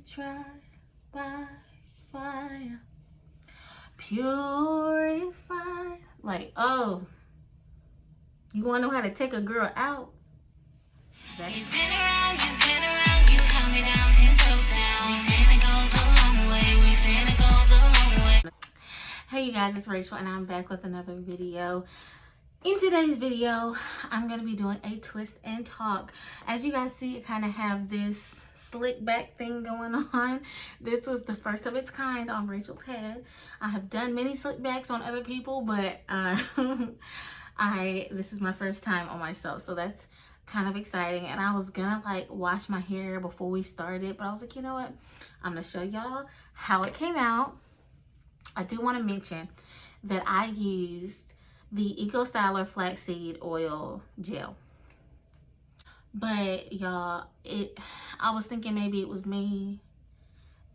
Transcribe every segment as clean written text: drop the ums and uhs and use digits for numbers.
tried by fire, purified. Like, oh, you want to know how to take a girl out? You've been around, you held me down, 10 toes down. We finna go the long way, we finna go the long way. Hey you guys, it's Rachel and I'm back with another video. In today's video, I'm going to be doing a twist and talk. As you guys see, it kind of have this slick back thing going on. This was the first of its kind on Rachel's head. I have done many slick backs on other people, but this is my first time on myself, so that's kind of exciting. And I was gonna like wash my hair before we started, but I was like, you know what, I'm gonna show y'all how it came out. I do want to mention that I used the Eco Styler flaxseed oil gel, but y'all, I was thinking maybe it was me,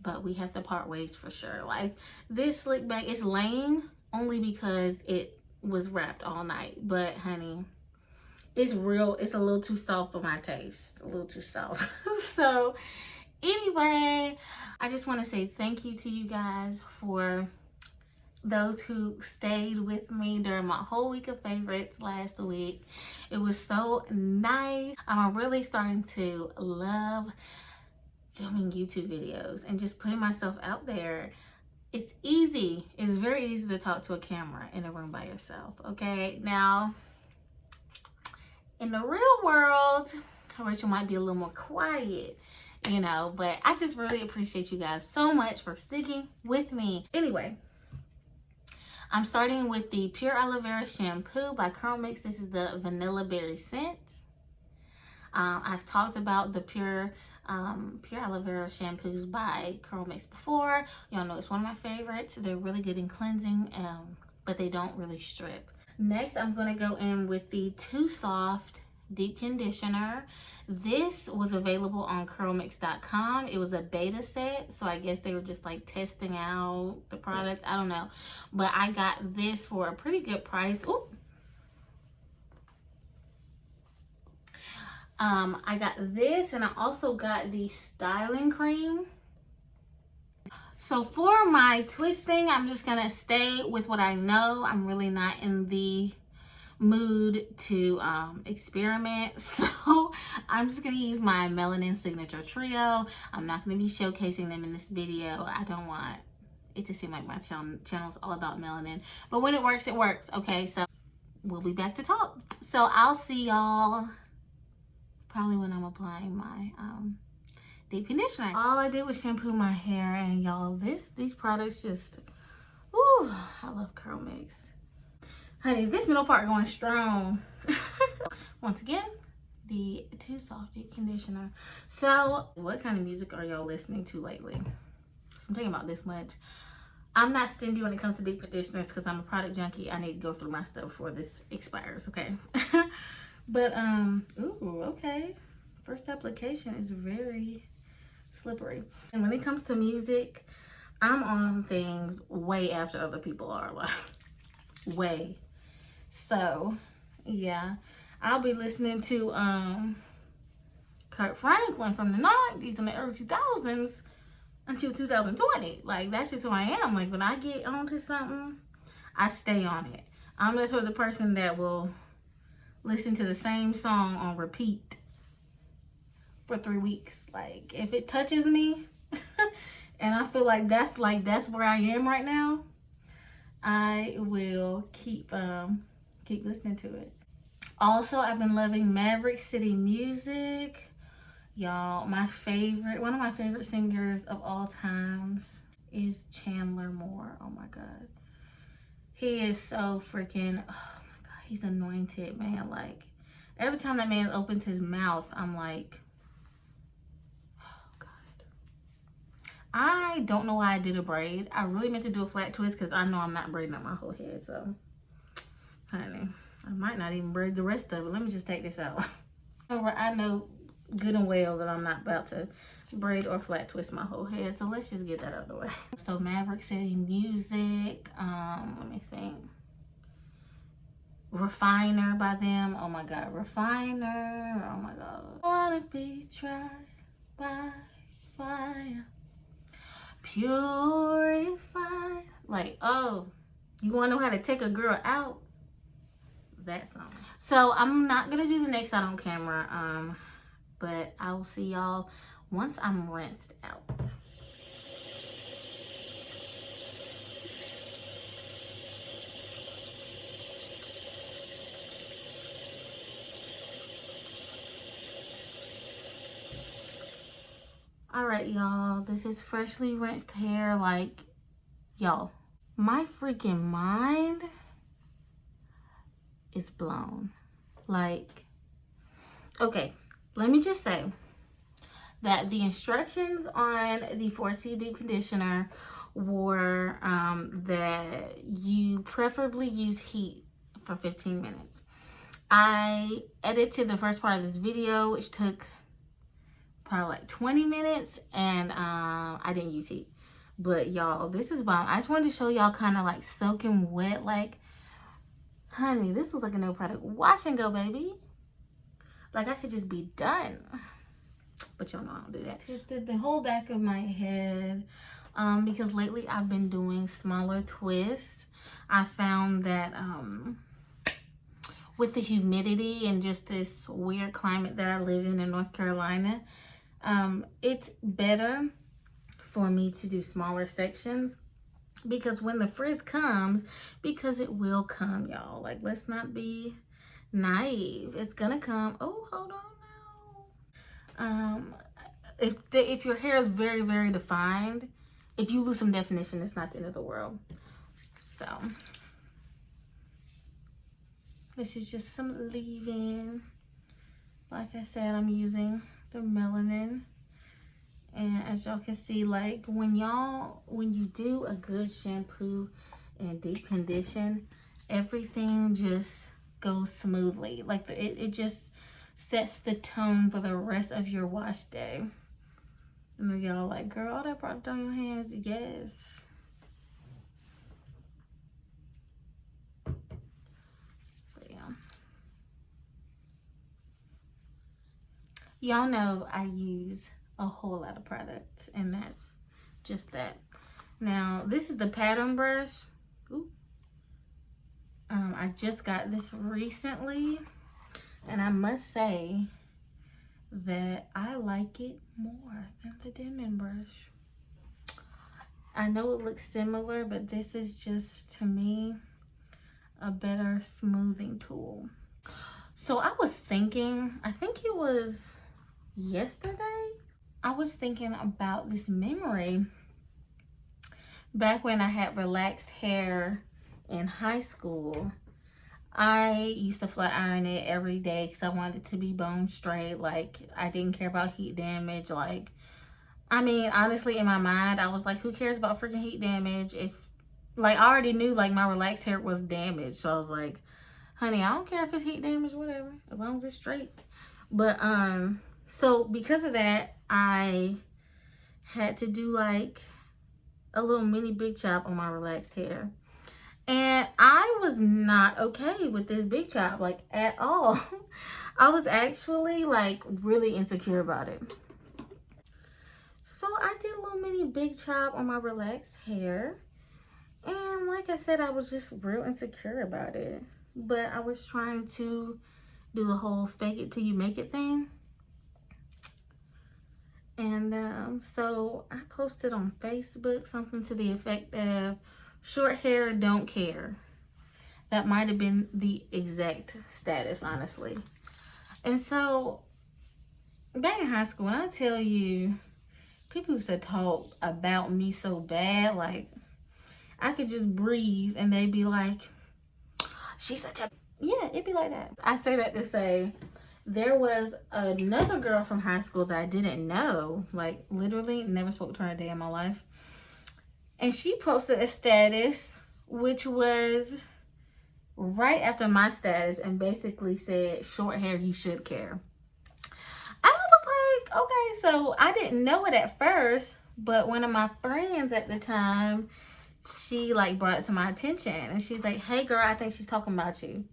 but we have to part ways for sure. Like, this slick back is lame only because it was wrapped all night, but honey, it's a little too soft for my taste, a little too soft. So anyway, I just want to say thank you to you guys for those who stayed with me during my whole week of favorites last week. It was so nice. I'm really starting to love filming YouTube videos and just putting myself out there. It's easy. It's very easy to talk to a camera in a room by yourself, okay? Now, in the real world, Rachel might be a little more quiet, you know, but I just really appreciate you guys so much for sticking with me. Anyway, I'm starting with the Pure Aloe Vera Shampoo by Curl Mix. This is the Vanilla Berry Scent. I've talked about the Pure Aloe Vera shampoos by Curl Mix before. Y'all know it's one of my favorites. They're really good in cleansing, but they don't really strip. Next, I'm going to go in with the Too Soft Deep Conditioner. This was available on curlmix.com. It was a beta set, so I guess they were just like testing out the product. I don't know, but I got this for a pretty good price. Ooh. I got this, and I also got the styling cream. So for my twisting, I'm just gonna stay with what I know. I'm really not in the mood to experiment, so I'm just gonna use my Melanin Signature Trio. I'm not gonna be showcasing them in this video. I don't want it to seem like my channel's all about melanin, but when it works, okay? So we'll be back to talk. So I'll see y'all probably when I'm applying my deep conditioner. All I did was shampoo my hair, and y'all, these products just, ooh, I love Curl Mix. Honey, this middle part going strong. Once again, the Too Soft Deep Conditioner. So, what kind of music are y'all listening to lately? I'm thinking about this much. I'm not stingy when it comes to deep conditioners because I'm a product junkie. I need to go through my stuff before this expires, okay? But, ooh, okay. First application is very slippery. And when it comes to music, I'm on things way after other people are, like, way. So, yeah, I'll be listening to Kurt Franklin from the 90s and the early 2000s until 2020. Like, that's just who I am. Like, when I get onto something, I stay on it. I'm the sort of the person that will listen to the same song on repeat for 3 weeks. Like, if it touches me and I feel like that's where I am right now, I will keep listening to it. Also, I've been loving Maverick City music. Y'all, one of my favorite singers of all times is Chandler Moore. Oh my God. He is so freaking, oh my God, he's anointed, man. Like, every time that man opens his mouth, I'm like, oh God. I don't know why I did a braid. I really meant to do a flat twist because I know I'm not braiding up my whole head. So, honey, I might not even braid the rest of it. Let me just take this out. I know good and well that I'm not about to braid or flat twist my whole head. So let's just get that out of the way. So Maverick City music. Let me think. Refiner by them. Oh my God, Refiner. Oh my God. Wanna be tried by fire. Purified. Like, oh, you want to know how to take a girl out? That song. So I'm not gonna do the next side on camera, but I will see y'all once I'm rinsed out. All right, y'all, this is freshly rinsed hair. Like, y'all, my freaking mind is blown. Like, okay, let me just say that the instructions on the 4C Deep Conditioner were that you preferably use heat for 15 minutes. I edited the first part of this video, which took probably like 20 minutes, and I didn't use heat. But y'all, this is bomb. I just wanted to show y'all kind of like soaking wet. Like, honey, this was like a no product wash and go, baby. Like, I could just be done. But y'all know I don't do that. Just did the whole back of my head because lately I've been doing smaller twists. I found that with the humidity and just this weird climate that I live in North Carolina, it's better for me to do smaller sections, because when the frizz comes, because it will come, y'all. Like, let's not be naive. It's gonna come. Oh, hold on now. If your hair is very, very defined, if you lose some definition, it's not the end of the world. So this is just some leave-in. Like I said, I'm using the melanin. And as y'all can see, like, when you do a good shampoo and deep condition, everything just goes smoothly. Like, it just sets the tone for the rest of your wash day. And y'all like, girl, all that product on your hands? Yes. But yeah. Y'all know I use a whole lot of product, and that's just that. Now, this is the pattern brush. Ooh. I just got this recently, and I must say that I like it more than the Denman brush. I know it looks similar, but this is just, to me, a better smoothing tool. So I was thinking, I think it was yesterday, I was thinking about this memory back when I had relaxed hair in high school. I used to flat iron it every day because I wanted it to be bone straight. Like, I didn't care about heat damage. Like, I mean, honestly, in my mind, I was like, who cares about freaking heat damage? If, like, I already knew, like, my relaxed hair was damaged. So I was like, honey, I don't care if it's heat damage, whatever, as long as it's straight. But, so because of that, I had to do, like, a little mini big chop on my relaxed hair. And I was not okay with this big chop, like, at all. I was actually, like, really insecure about it. So I did a little mini big chop on my relaxed hair. And like I said, I was just real insecure about it. But I was trying to do the whole fake it till you make it thing. And so I posted on Facebook something to the effect of, short hair, don't care. That might have been the exact status, honestly. And so back in high school, when I tell you, people used to talk about me so bad, like, I could just breathe and they'd be like, she's such a... Yeah, it'd be like that. I say that to say, there was another girl from high school that I didn't know, like, literally never spoke to her a day in my life. And she posted a status, which was right after my status, and basically said, short hair, you should care. And I was like, okay, so I didn't know it at first, but one of my friends at the time, she, like, brought it to my attention, and she's like, hey girl, I think she's talking about you.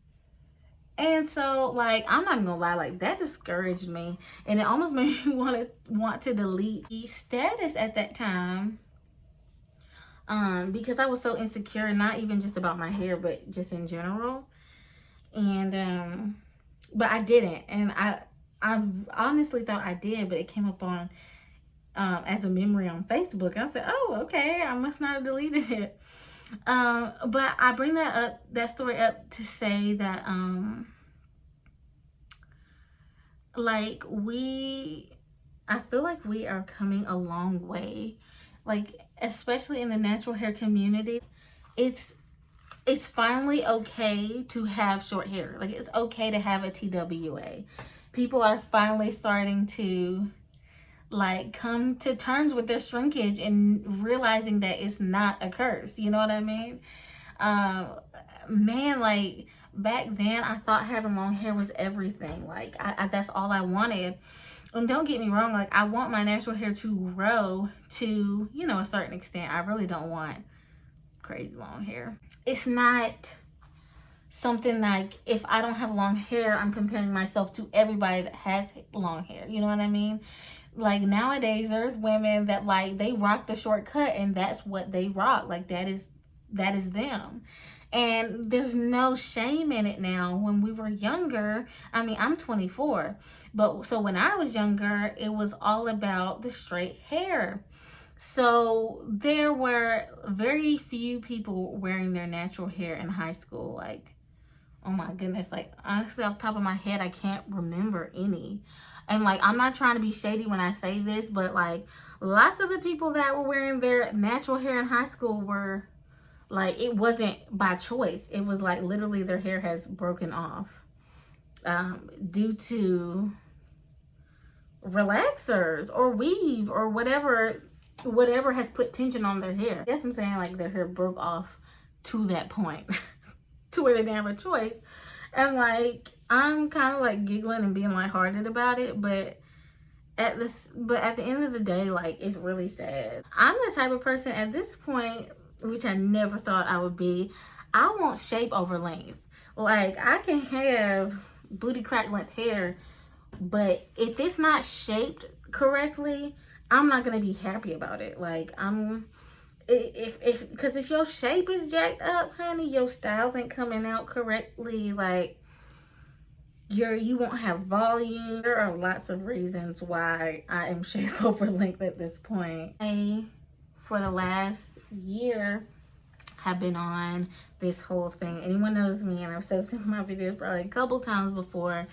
And so, like, I'm not gonna lie, like, that discouraged me, and it almost made me want to delete the status at that time. because I was so insecure, not even just about my hair, but just in general. And but I didn't, and I honestly thought I did, but it came up on as a memory on Facebook. I said, oh, okay, I must not have deleted it. But I bring that story up to say that like I feel like we are coming a long way, like especially in the natural hair community. It's it's finally okay to have short hair. Like it's okay to have a TWA. People are finally starting to like come to terms with their shrinkage and realizing that it's not a curse. You know what I mean? Um, man, like back then I thought having long hair was everything. Like I that's all I wanted. And don't get me wrong, like I want my natural hair to grow to, you know, a certain extent. I really don't want crazy long hair. It's not something like if I don't have long hair, I'm comparing myself to everybody that has long hair. You know what I mean? Like nowadays there's women that like they rock the shortcut and that's what they rock. Like that is them. And there's no shame in it now. When we were younger, I mean, I'm 24, but so when I was younger, it was all about the straight hair. So there were very few people wearing their natural hair in high school. Like, oh my goodness, like honestly, off the top of my head, I can't remember any. And like, I'm not trying to be shady when I say this, but like, lots of the people that were wearing their natural hair in high school were like, it wasn't by choice. It was like literally their hair has broken off due to relaxers or weave or whatever has put tension on their hair. I guess I'm saying like their hair broke off to that point to where they didn't have a choice. And like I'm kind of like giggling and being lighthearted about it, but at the end of the day, like it's really sad. I'm the type of person at this point, which I never thought I would be, I want shape over length. Like I can have booty crack length hair, but if it's not shaped correctly, I'm not gonna be happy about it. Like I'm if because if your shape is jacked up, honey, your styles ain't coming out correctly. Like you won't have volume. There are lots of reasons why I am shape over length at this point. For the last year have been on this whole thing. Anyone knows me, and I've said this in my videos probably a couple times before,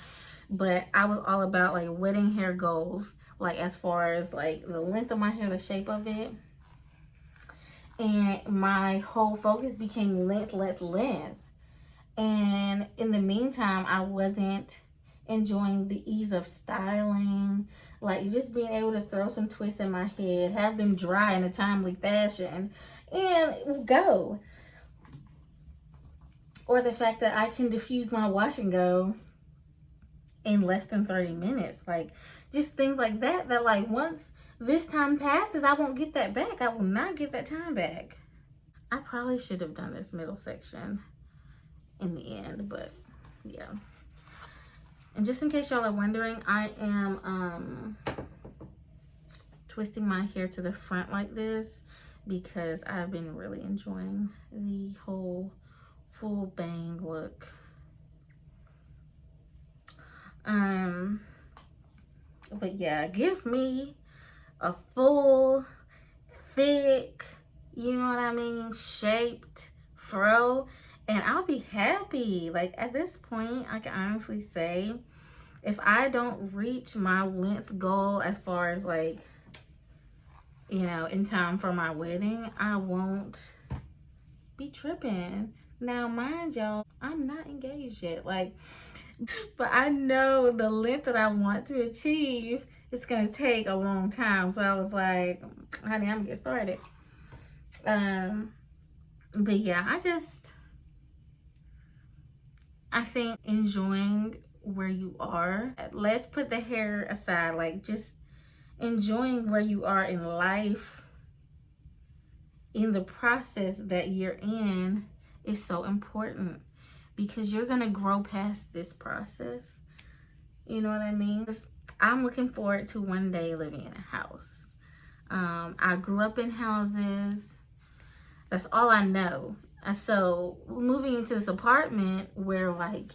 but I was all about like wedding hair goals, like as far as like the length of my hair, the shape of it. And my whole focus became length, length, length. And in the meantime, I wasn't enjoying the ease of styling, like just being able to throw some twists in my head, have them dry in a timely fashion, and go. Or the fact that I can diffuse my wash and go in less than 30 minutes. Like just things like that, that like once this time passes, I won't get that back. I will not get that time back. I probably should have done this middle section in the end, but yeah. And just in case y'all are wondering, I am twisting my hair to the front like this because I've been really enjoying the whole full bang look. But yeah, give me a full, thick, you know what I mean, shaped fro, and I'll be happy. Like at this point, I can honestly say, if I don't reach my length goal as far as like, you know, in time for my wedding, I won't be tripping. Now, mind y'all, I'm not engaged yet. Like, but I know the length that I want to achieve, it's gonna take a long time. So I was like, honey, I'm gonna get started. But yeah, I think enjoying where you are. Let's put the hair aside. Like just enjoying where you are in life, in the process that you're in, is so important because you're gonna grow past this process. You know what I mean? I'm looking forward to one day living in a house. I grew up in houses. That's all I know. And so moving into this apartment where like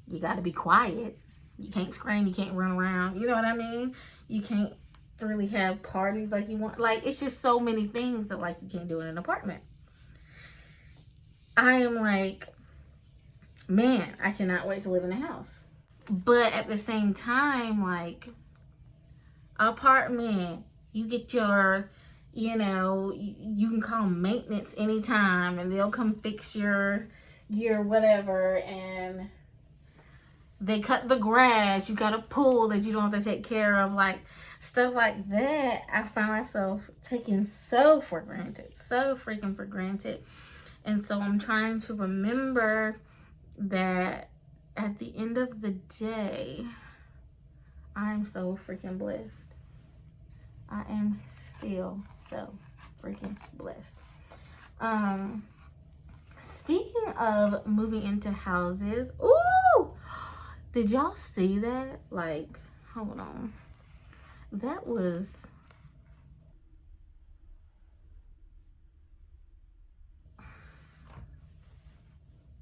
you got to be quiet, you can't scream, you can't run around, you know what I mean? You can't really have parties like you want. Like, it's just so many things that like you can't do in an apartment. I am like, man, I cannot wait to live in a house. But at the same time, like, apartment, you get your, you can call maintenance anytime and they'll come fix your whatever, and they cut the grass, you got a pool that you don't have to take care of, like stuff like that. I find myself taking so for granted, so freaking for granted. And so I'm trying to remember that at the end of the day, I'm so freaking blessed. I am still so freaking blessed. Speaking of moving into houses, ooh, did y'all see that? Like, hold on. That was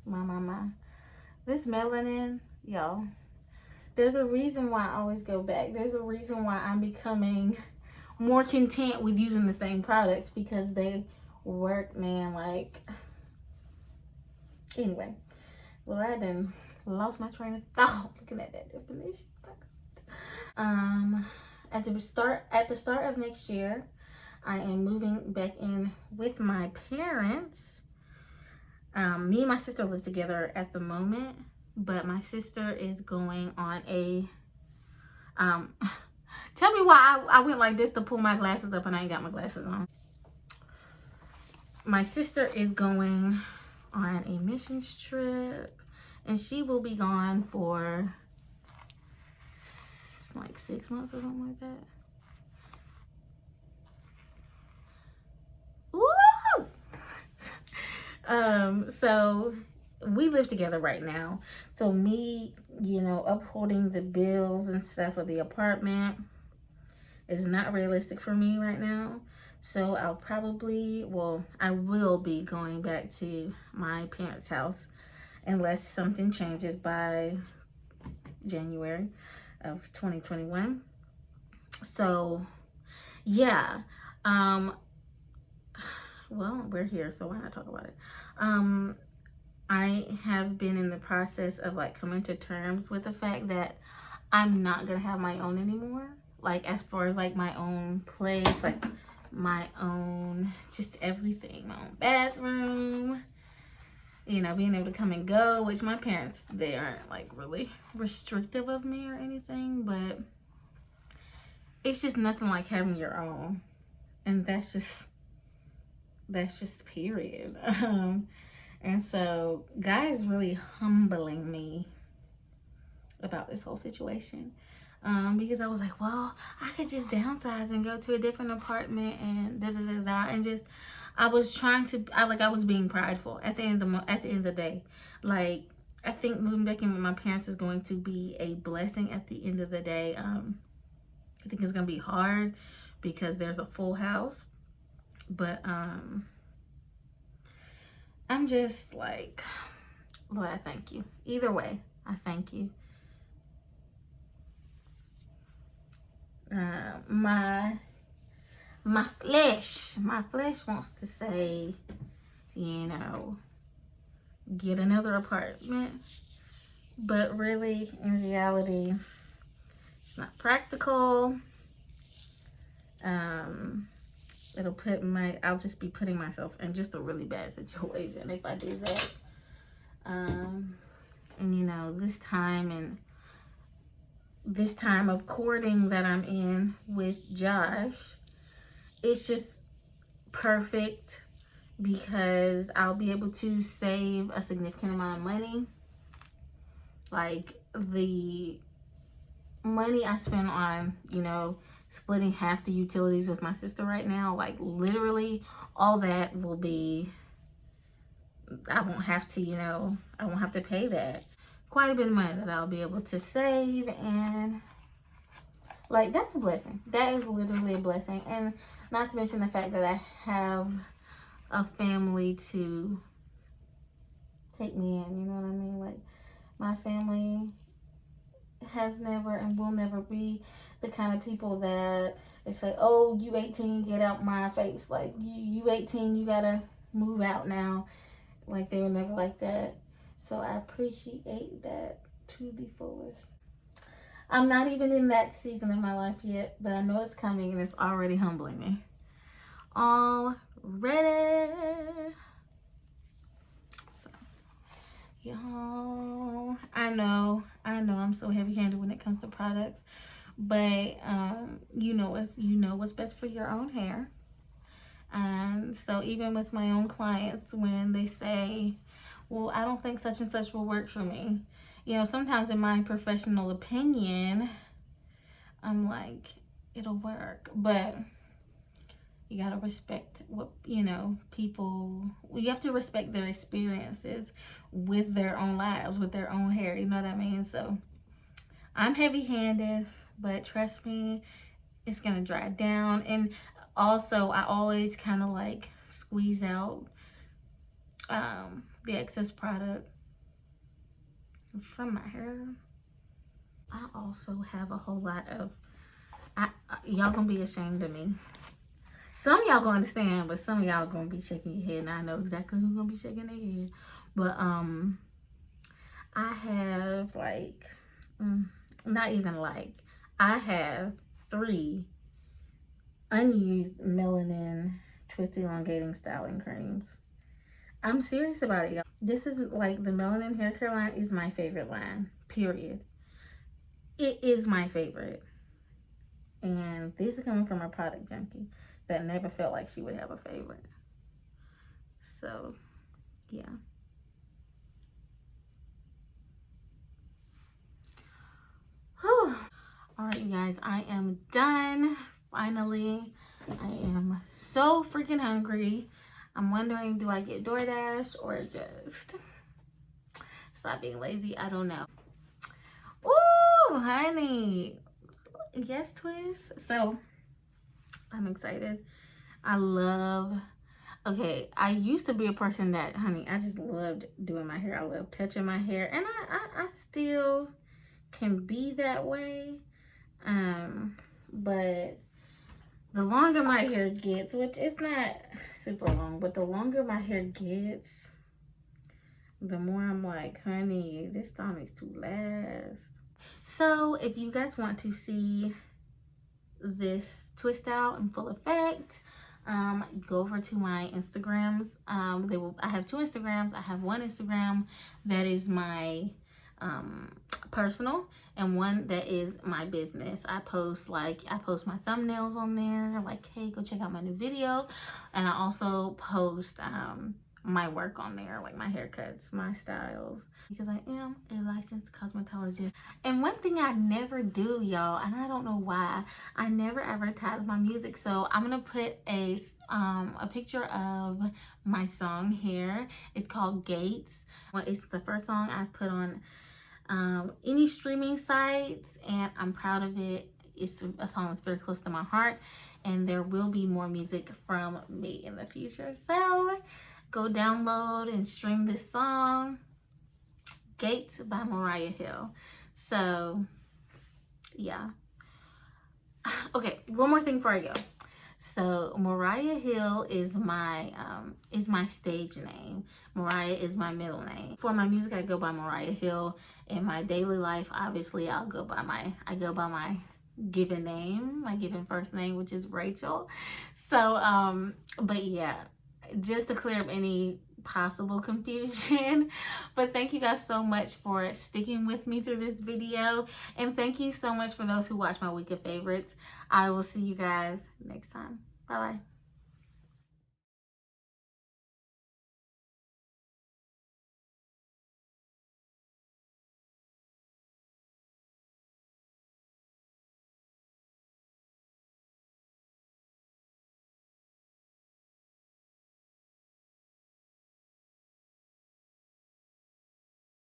my. This melanin, y'all. There's a reason why I always go back. There's a reason why I'm becoming more content with using the same products, because they work, man. Like, anyway, well, I done lost my train of thought looking at that definition. At the start of next year, I am moving back in with my parents. Me and my sister live together at the moment, but my sister is going on a tell me why I went like this to pull my glasses up and I ain't got my glasses on. My sister is going on a missions trip, and she will be gone for like 6 months or something like that. Woo! So we live together right now. So me, upholding the bills and stuff of the apartment is not realistic for me right now. So I will be going back to my parents' house unless something changes by January of 2021. So yeah, well, we're here, so why not talk about it? I have been in the process of like coming to terms with the fact that I'm not gonna have my own anymore. Like, as far as like my own place, like my own, just everything, my own bathroom, being able to come and go, which my parents, they aren't like really restrictive of me or anything, but it's just nothing like having your own. And that's just period. And so God is really humbling me about this whole situation. Because I was like, well, I could just downsize and go to a different apartment and and just, I was being prideful at the end of the day. Like, I think moving back in with my parents is going to be a blessing at the end of the day. I think it's gonna be hard because there's a full house, but I'm just like, Lord, I thank you. Either way, I thank you. My flesh wants to say, get another apartment, but really, in reality, it's not practical. I'll just be putting myself in just a really bad situation if I do that. And this time of courting that I'm in with Josh, it's just perfect because I'll be able to save a significant amount of money. Like, the money I spend on, splitting half the utilities with my sister right now, like literally all that will be, I won't have to pay that. Quite a bit of money that I'll be able to save, and like, that's a blessing. That is literally a blessing. And not to mention the fact that I have a family to take me in, you know what I mean? Like, my family has never and will never be the kind of people that they say, oh, you 18, get out my face. Like, you 18, you gotta move out now. Like, they were never like that. So I appreciate that to the fullest. I'm not even in that season of my life yet, but I know it's coming and it's already humbling me. Already. So, y'all, I know I'm so heavy-handed when it comes to products, but you know what's best for your own hair. And so even with my own clients, when they say, well, I don't think such and such will work for me, you know, sometimes in my professional opinion, I'm like, it'll work, but you gotta respect what, you know, people, you have to respect their experiences with their own lives, with their own hair, you know what I mean? So I'm heavy-handed, but trust me, it's gonna dry down. And also, I always kind of like squeeze out the excess product from my hair. I also have a whole lot of, y'all gonna be ashamed of me. Some of y'all gonna understand, but some of y'all gonna be shaking your head, and I know exactly who's gonna be shaking their head. But I have like, not even like, I have 3 unused melanin twist elongating styling creams. I'm serious about it, y'all. This is like, the melanin hair care line is my favorite line, period. It is my favorite. And this is coming from a product junkie that never felt like she would have a favorite. So, yeah. Whew. All right, you guys, I am done. Finally, I am so freaking hungry. I'm wondering, do I get DoorDash or just stop being lazy? I don't know. Ooh, honey. Yes, twist. So, I'm excited. I love, okay, I used to be a person that, honey, I just loved doing my hair. I love touching my hair. And I still can be that way. But the longer my hair gets, which is not super long, but the longer my hair gets, the more I'm like, honey, this time is too last. So if you guys want to see this twist out in full effect, go over to my Instagrams. I have 2 Instagrams. I have one Instagram that is my personal, and one that is my business. I post my thumbnails on there, like, hey, go check out my new video. And I also post my work on there, like my haircuts, my styles, because I am a licensed cosmetologist. And one thing I never do, y'all, and I don't know why, I never advertise my music. So I'm gonna put a picture of my song here. It's called Gates. It's the first song I've put on any streaming sites, and I'm proud of it. It's a song that's very close to my heart, and there will be more music from me in the future. So go download and stream this song, Gates by Mariah Hill. So yeah. Okay, one more thing before I go. So Mariah Hill is my stage name. Mariah is my middle name. For my music, I go by Mariah Hill. In my daily life, obviously, I go by my given name, my given first name, which is Rachel. So but yeah, just to clear up any possible confusion. But thank you guys so much for sticking with me through this video, and thank you so much for those who watch my week of favorites. I will see you guys next time. Bye bye.